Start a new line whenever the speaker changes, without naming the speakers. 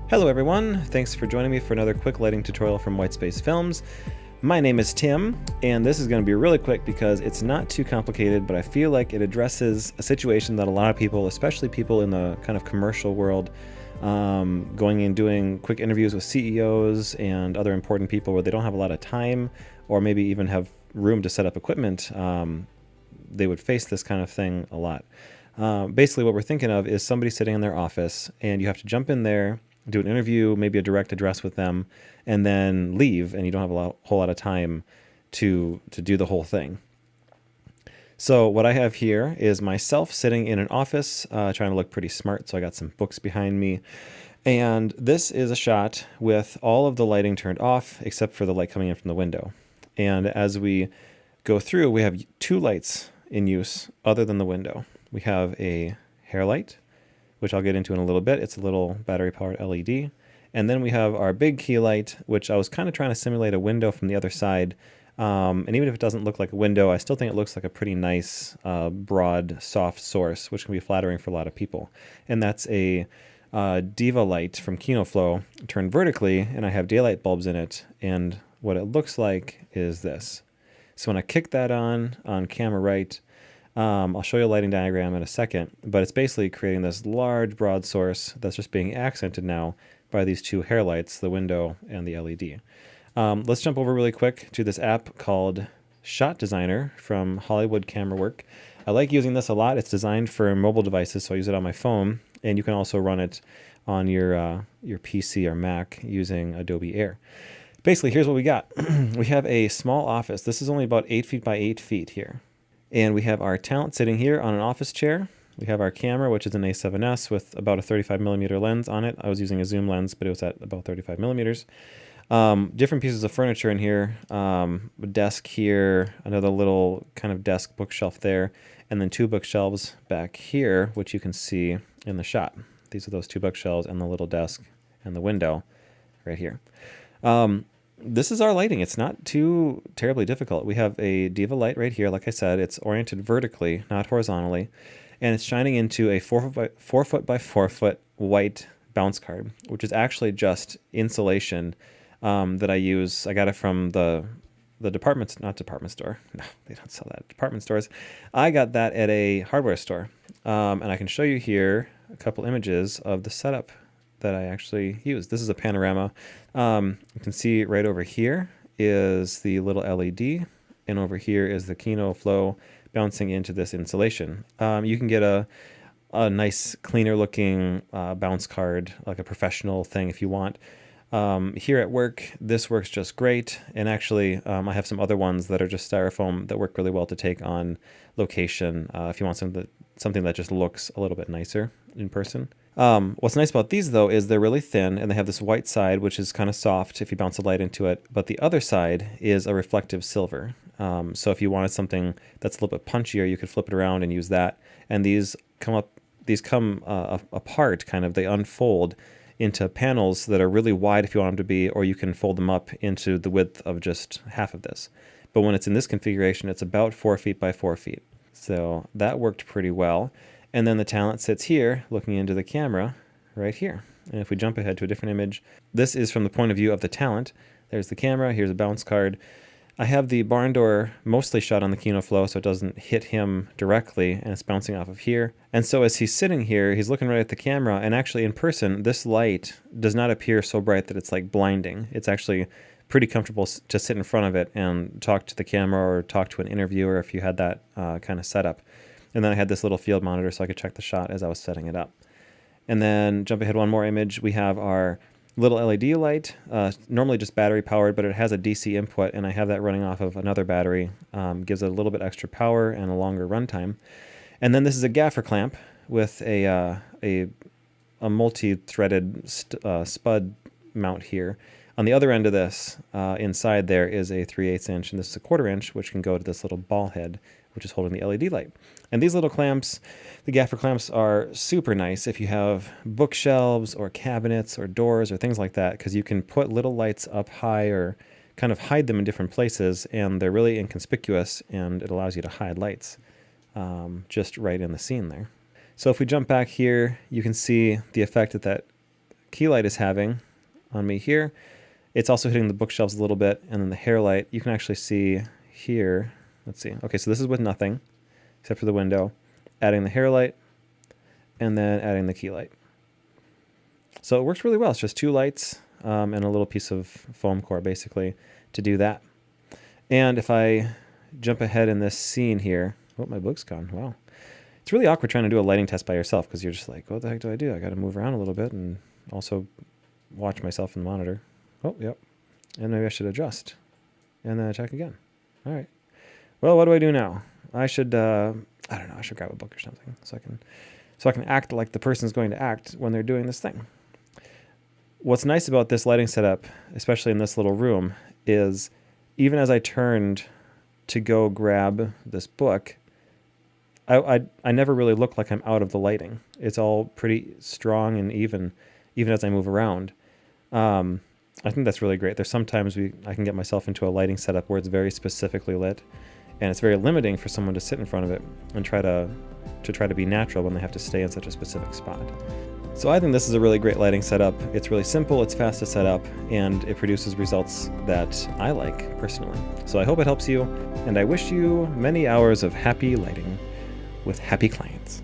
Hello everyone, thanks for joining me for another quick lighting tutorial from Whitespace Films. My name is Tim, and this is going to be really quick because it's not too complicated, but I feel like it addresses a situation that a lot of people, especially people in the kind of commercial world, going and doing quick interviews with CEOs and other important people where they don't have a lot of time or maybe even have room to set up equipment, they would face this kind of thing a lot. Basically what we're thinking of is somebody sitting in their office and you have to jump in there, do an interview, maybe a direct address with them, and then leave, and you don't have a whole lot of time to do the whole thing. So what I have here is myself sitting in an office trying to look pretty smart, so I got some books behind me. And this is a shot with all of the lighting turned off except for the light coming in from the window. And as we go through, we have two lights in use other than the window. We have a hair light, which I'll get into in a little bit. It's a little battery-powered LED. And then we have our big key light, which I was kind of trying to simulate a window from the other side. And even if it doesn't look like a window, I still think it looks like a pretty nice, broad, soft source, which can be flattering for a lot of people. And that's a Diva light from Kino Flo turned vertically, and I have daylight bulbs in it. And what it looks like is this. So when I kick that on camera right, I'll show you a lighting diagram in a second, but it's basically creating this large broad source that's just being accented now by these two hair lights, the window and the LED. Let's jump over really quick to this app called Shot Designer from Hollywood Camera Work. I like using this a lot. It's designed for mobile devices, so I use it on my phone, and you can also run it on your PC or Mac using Adobe Air. Basically, here's what we got. We have a small office. This is only about 8 feet by 8 feet here. And we have our talent sitting here on an office chair. We have our camera, which is an A7S with about a 35mm lens on it. I was using a zoom lens, but it was at about 35mm. Different pieces of furniture in here. A desk here, another little kind of desk bookshelf there, and then two bookshelves back here, which you can see in the shot. These are those two bookshelves and the little desk and the window right here. This is our lighting. It's not too terribly difficult. We have a Diva light right here. Like I said, it's oriented vertically, not horizontally, and it's shining into a 4 foot by 4 foot white bounce card, which is actually just insulation that I use. I got it from the not department store. No, they don't sell that at department stores. I got that at a hardware store, and I can show you here a couple images of the setup that I actually use. This is a panorama. You can see right over here is the little LED, and over here is the Kino Flo bouncing into this insulation. You can get a nice, cleaner looking bounce card, like a professional thing if you want. Here at work, this works just great, and actually I have some other ones that are just styrofoam that work really well to take on location if you want something that just looks a little bit nicer in person. What's nice about these though is they're really thin, and they have this white side which is kind of soft if you bounce a light into it, but the other side is a reflective silver. So if you wanted something that's a little bit punchier, you could flip it around and use that. And these come apart, kind of, they unfold into panels that are really wide if you want them to be, or you can fold them up into the width of just half of this. But when it's in this configuration, it's about 4 feet by 4 feet. So that worked pretty well. And then the talent sits here looking into the camera right here. And if we jump ahead to a different image, this is from the point of view of the talent. There's the camera, here's a bounce card. I have the barn door mostly shot on the Kino Flo so it doesn't hit him directly, and it's bouncing off of here. And so as he's sitting here, he's looking right at the camera, and actually in person, this light does not appear so bright that it's like blinding. It's actually pretty comfortable to sit in front of it and talk to the camera or talk to an interviewer if you had that kind of setup. And then I had this little field monitor so I could check the shot as I was setting it up. And then jump ahead one more image, we have our little LED light, normally just battery powered, but it has a DC input, and I have that running off of another battery. Gives it a little bit extra power and a longer runtime. And then this is a gaffer clamp with a multi-threaded spud mount here. On the other end of this, inside there is a 3/8 inch, and this is a 1/4 inch, which can go to this little ball head, which is holding the LED light. And these little clamps, the gaffer clamps, are super nice if you have bookshelves or cabinets or doors or things like that, because you can put little lights up high or kind of hide them in different places, and they're really inconspicuous, and it allows you to hide lights just right in the scene there. So if we jump back here, you can see the effect that key light is having on me here. It's also hitting the bookshelves a little bit, and then the hair light, you can actually see here. Let's see. Okay, so this is with nothing, except for the window. Adding the hair light, and then adding the key light. So it works really well. It's just 2 lights and a little piece of foam core, basically, to do that. And if I jump ahead in this scene here, oh, my book's gone. Wow. It's really awkward trying to do a lighting test by yourself because you're just like, what the heck do I do? I got to move around a little bit and also watch myself in the monitor. Oh, yep. And maybe I should adjust and then attack again. All right. Well, what do I do now? I should, I don't know, I should grab a book or something so I can act like the person's going to act when they're doing this thing. What's nice about this lighting setup, especially in this little room, is even as I turned to go grab this book, I never really look like I'm out of the lighting. It's all pretty strong and even as I move around. I think that's really great. There's sometimes I can get myself into a lighting setup where it's very specifically lit, and it's very limiting for someone to sit in front of it and try to be natural when they have to stay in such a specific spot. So I think this is a really great lighting setup. It's really simple, it's fast to set up, and it produces results that I like personally. So I hope it helps you, and I wish you many hours of happy lighting with happy clients.